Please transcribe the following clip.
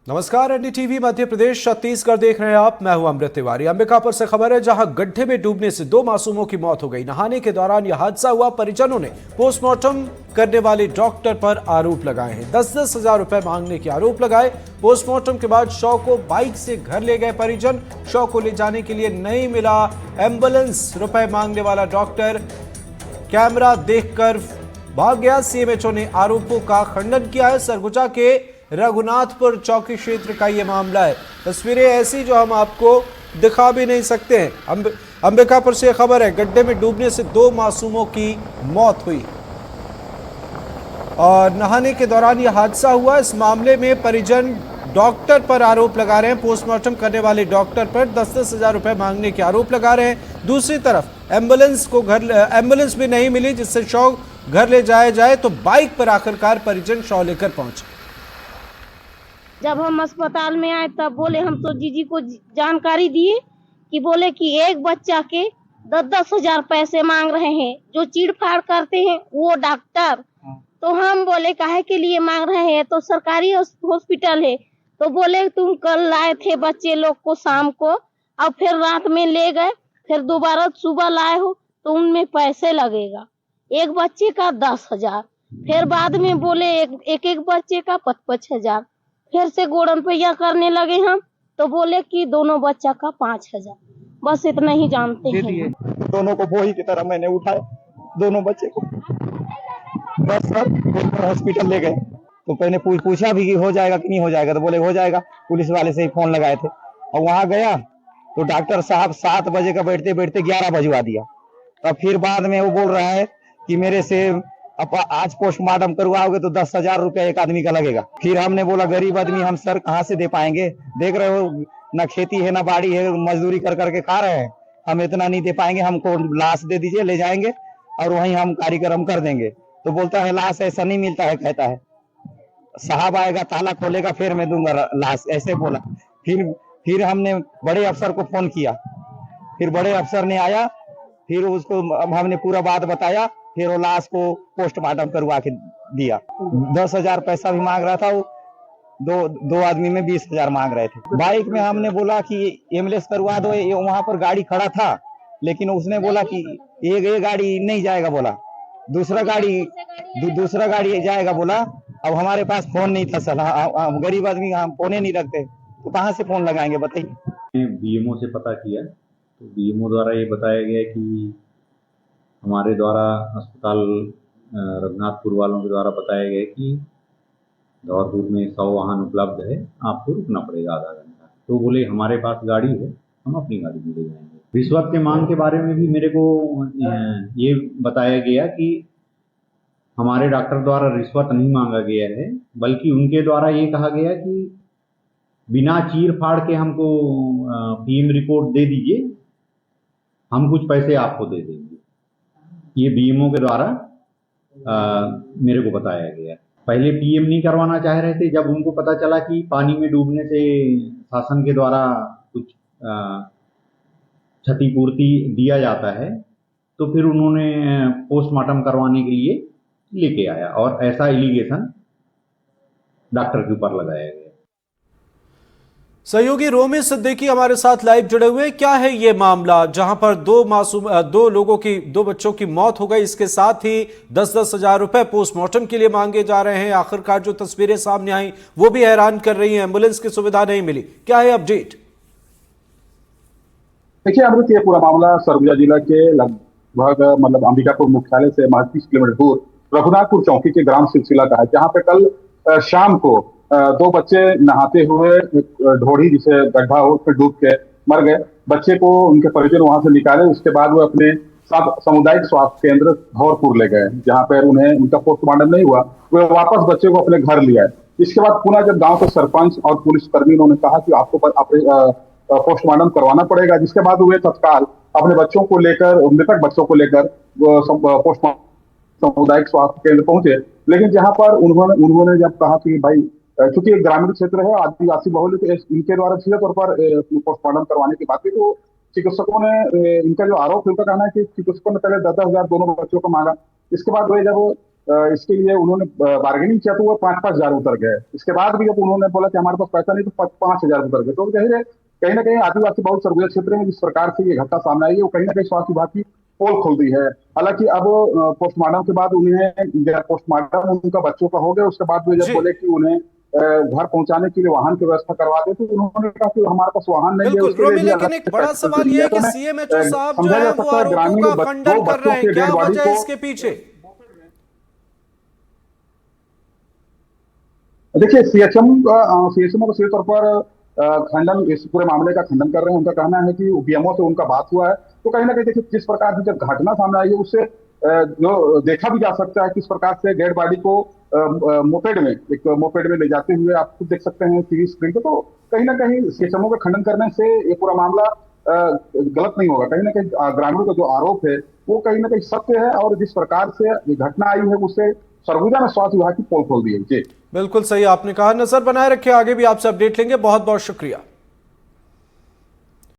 नमस्कार, एनडीटीवी मध्य प्रदेश छत्तीसगढ़ देख रहे हैं आप। मैं हूं अमृत तिवारी। अंबिकापुर से खबर है, जहां गड्ढे में डूबने से 2 मासूमों की मौत हो गई। नहाने के दौरान यह हादसा हुआ। परिजनों ने पोस्टमार्टम करने वाले डॉक्टर पर आरोप लगाए हैं। 10-10 हजार रुपए मांगने के आरोप लगाए। पोस्टमार्टम के बाद शव को बाइक से घर ले गए परिजन। शव को ले जाने के लिए नहीं मिला एम्बुलेंस। रुपए मांगने वाला डॉक्टर कैमरा देखकर भाग गया। सीएमएचओ ने आरोपों का खंडन किया है। सरगुजा के रघुनाथपुर चौकी क्षेत्र का यह मामला है। तस्वीरें ऐसी जो हम आपको दिखा भी नहीं सकते हैं। अंबिकापुर से खबर है, गड्ढे में डूबने से 2 मासूमों की मौत हुई और नहाने के दौरान यह हादसा हुआ। इस मामले में परिजन डॉक्टर पर आरोप लगा रहे हैं। पोस्टमार्टम करने वाले डॉक्टर पर 10-10 हजार रुपए मांगने के आरोप लगा रहे हैं। दूसरी तरफ एम्बुलेंस भी नहीं मिली, जिससे शव घर ले जाया जाए तो बाइक पर आखिरकार परिजन शव लेकर पहुंचे। जब हम अस्पताल में आए तब बोले, हम तो जीजी को जानकारी दिए कि बोले कि एक बच्चा के 10-10 हजार पैसे मांग रहे हैं, जो चीड़-फाड़ करते हैं वो डॉक्टर। तो हम बोले काहे के लिए मांग रहे हैं, तो सरकारी हॉस्पिटल है। तो बोले तुम कल लाए थे बच्चे लोग को शाम को, अब फिर रात में ले गए, फिर दोबारा सुबह लाए हो तो उनमें पैसे लगेगा। एक बच्चे का 10 हजार, फिर बाद में बोले एक बच्चे का 5-5 हजार। फिर से गोड़न पैया करने लगे हम, तो बोले कि दोनों बच्चा का 5 हजार। बस इतना ही जानते हैं। दोनों को बोही की तरह मैंने उठाया, दोनों बच्चे को बस सर हॉस्पिटल ले गए। तो पहले पूछा भी कि हो जाएगा कि नहीं हो जाएगा, तो बोले हो जाएगा। पुलिस वाले से ही फोन लगाए थे और वहां गया तो डॉक्टर साहब 7 बजे का बैठते बैठते 11 बजवा दिया। तब फिर बाद में वो बोल रहा है कि मेरे से आज पोस्टमार्टम करवाओगे तो 10 हजार रुपया एक आदमी का लगेगा। फिर हमने बोला गरीब आदमी हम सर कहाँ से दे पाएंगे, देख रहे हो ना खेती है ना बाड़ी है, मजदूरी कर करके खा रहे हैं, हम इतना नहीं दे पाएंगे, हमको लाश दे दीजिए, ले जाएंगे और वहीं हम कार्यक्रम कर देंगे। तो बोलता है लाश ऐसा नहीं मिलता है, कहता है साहब आएगा ताला खोलेगा फिर मैं दूंगा लाश, ऐसे बोला। फिर हमने बड़े अफसर को फोन किया, फिर बड़े अफसर ने आया, फिर उसको हमने पूरा बात बताया, फिर वो लाश को पोस्टमार्टम करवा के दिया। 10 हजार पैसा भी मांग रहा था वो, दो आदमी में 20 हजार मांग रहे थे। बाइक में हमने बोला कि एम्बुलेंस करवा दो, वहां पर गाड़ी खड़ा था, लेकिन उसने बोला कि ये गाड़ी नहीं जाएगा, बोला दूसरा गाड़ी जाएगा बोला। अब हमारे पास फोन नहीं था सर, गरीब आदमी हम फोन नहीं रखते, तो कहाँ से फोन लगाएंगे बताइए। बीएमओ से पता किया तो बीएमओ द्वारा ये बताया गया कि हमारे द्वारा अस्पताल रघुनाथपुर वालों के द्वारा बताया गया कि धौरपुर में 100 वाहन उपलब्ध है, आपको रुकना पड़ेगा आधा घंटा। तो बोले हमारे पास गाड़ी है, हम अपनी गाड़ी में ले जाएंगे। रिश्वत के मांग के बारे में भी मेरे को ये बताया गया कि हमारे डॉक्टर द्वारा रिश्वत नहीं मांगा गया है, बल्कि उनके द्वारा ये कहा गया कि बिना चीर फाड़ के हमको पीएम रिपोर्ट दे दीजिए, हम कुछ पैसे आपको दे देंगे। ये बीएमओ के द्वारा मेरे को बताया गया। पहले पीएम नहीं करवाना चाह रहे थे, जब उनको पता चला कि पानी में डूबने से शासन के द्वारा कुछ क्षतिपूर्ति दिया जाता है, तो फिर उन्होंने पोस्टमार्टम करवाने के लिए लेके आया और ऐसा एलिगेशन डॉक्टर के ऊपर लगाया गया। सहयोगी रोमी सिद्दीकी हमारे साथ लाइव जुड़े हुए। क्या है ये मामला जहां पर 2 बच्चों की मौत हो गई, इसके साथ ही 10-10 हजार रुपए पोस्टमार्टम के लिए मांगे जा रहे हैं। आखिरकार जो तस्वीरें सामने आई वो भी हैरान कर रही हैं। एम्बुलेंस की सुविधा नहीं मिली, क्या है अपडेट? देखिए अमृत, ये पूरा मामला सरगुजा जिला के लगभग अंबिकापुर मुख्यालय से 30 किलोमीटर दूर रघुनाथपुर चौकी के ग्राम सिलसिला का है, जहाँ पे कल शाम को 2 बच्चे नहाते हुए ढोड़ी जिसे गड्ढा हो उसमें डूब के मर गए। बच्चे को उनके परिजन वहां से निकाले, उसके बाद वो अपने सामुदायिक स्वास्थ्य केंद्र धौरपुर ले गए, जहां पर उनका पोस्टमार्टम नहीं हुआ। वे वापस बच्चे को अपने घर लिया। इसके बाद पुनः जब गांव के सरपंच और पुलिसकर्मी उन्होंने कहा कि आपको पोस्टमार्टम करवाना पड़ेगा, जिसके बाद वे तत्काल अपने बच्चों को लेकर, मृतक बच्चों को लेकर पोस्टमार्टम सामुदायिक स्वास्थ्य केंद्र पहुंचे। लेकिन जहां पर उन्होंने जब कहा कि भाई क्योंकि एक ग्रामीण क्षेत्र है, आदिवासी बहुल, तो इनके द्वारा सीधे तौर पर पोस्टमार्टम करवाने की बात की, तो चिकित्सकों ने, इनका जो आरोप है, उनका कहना है कि चिकित्सकों ने पहले 10-10 हजार दोनों बच्चों को मांगा। इसके बाद वे जब इसके लिए उन्होंने बार्गेनिंग किया तो वो 5,000 उतर गए। इसके बाद भी जब उन्होंने बोला कि हमारे पास पैसा नहीं, तो 5,000 उतर गए। तो कहीं ना कहीं आदिवासी बहुल सरगुजा क्षेत्र में जिस प्रकार से ये घटना सामने आई है, वो कहीं ना कहीं स्वास्थ्य विभाग की पोल खोल दी है। हालांकि अब पोस्टमार्टम के बाद उन्हें पोस्टमार्टम उनका बच्चों का हो गया, उसके बाद वे जब जी बोले कि उन्हें घर पहुंचाने के लिए वाहन की व्यवस्था करवा दे, तो उन्होंने कहा कि हमारे पास वाहन नहीं है, बिल्कुल उसके लिए रोमी, भी लेकिन अलग एक से बड़ा पैसे सवाल दिए। ये है तो कि मैं, सीएमएचओ साहब जो समझा है जा वो सकता है आरोपों ग्रामीण का दो खंडन कर बच्चों रहे हैं, के क्या डेड बॉडी वजह है को, इसके पीछे? देखिए सीएचएम को सीधे तौर पर खंडन, इस पूरे मामले का खंडन कर रहे हैं। उनका कहना है कि बीएमओ से उनका बात हुआ है, तो कहीं ना कहीं देखिए जिस प्रकार की जब घटना सामने आई है, उससे जो देखा भी जा सकता है किस प्रकार से डेड बॉडी को मोपेड में ले जाते हुए आप खुद देख सकते हैं टीवी स्क्रीन पे। तो कहीं ना कहीं सीएचएमओ का खंडन करने से ये पूरा मामला गलत नहीं होगा। कहीं ना कहीं ग्रामीणों का जो आरोप है वो कहीं ना कहीं सत्य है, और जिस प्रकार से ये घटना आई है उससे सरगुजा में स्वास्थ्य विभाग की पोल खोल दी है। जी बिल्कुल सही आपने कहा। नजर बनाए रखे, आगे भी आपसे अपडेट लेंगे। बहुत बहुत शुक्रिया।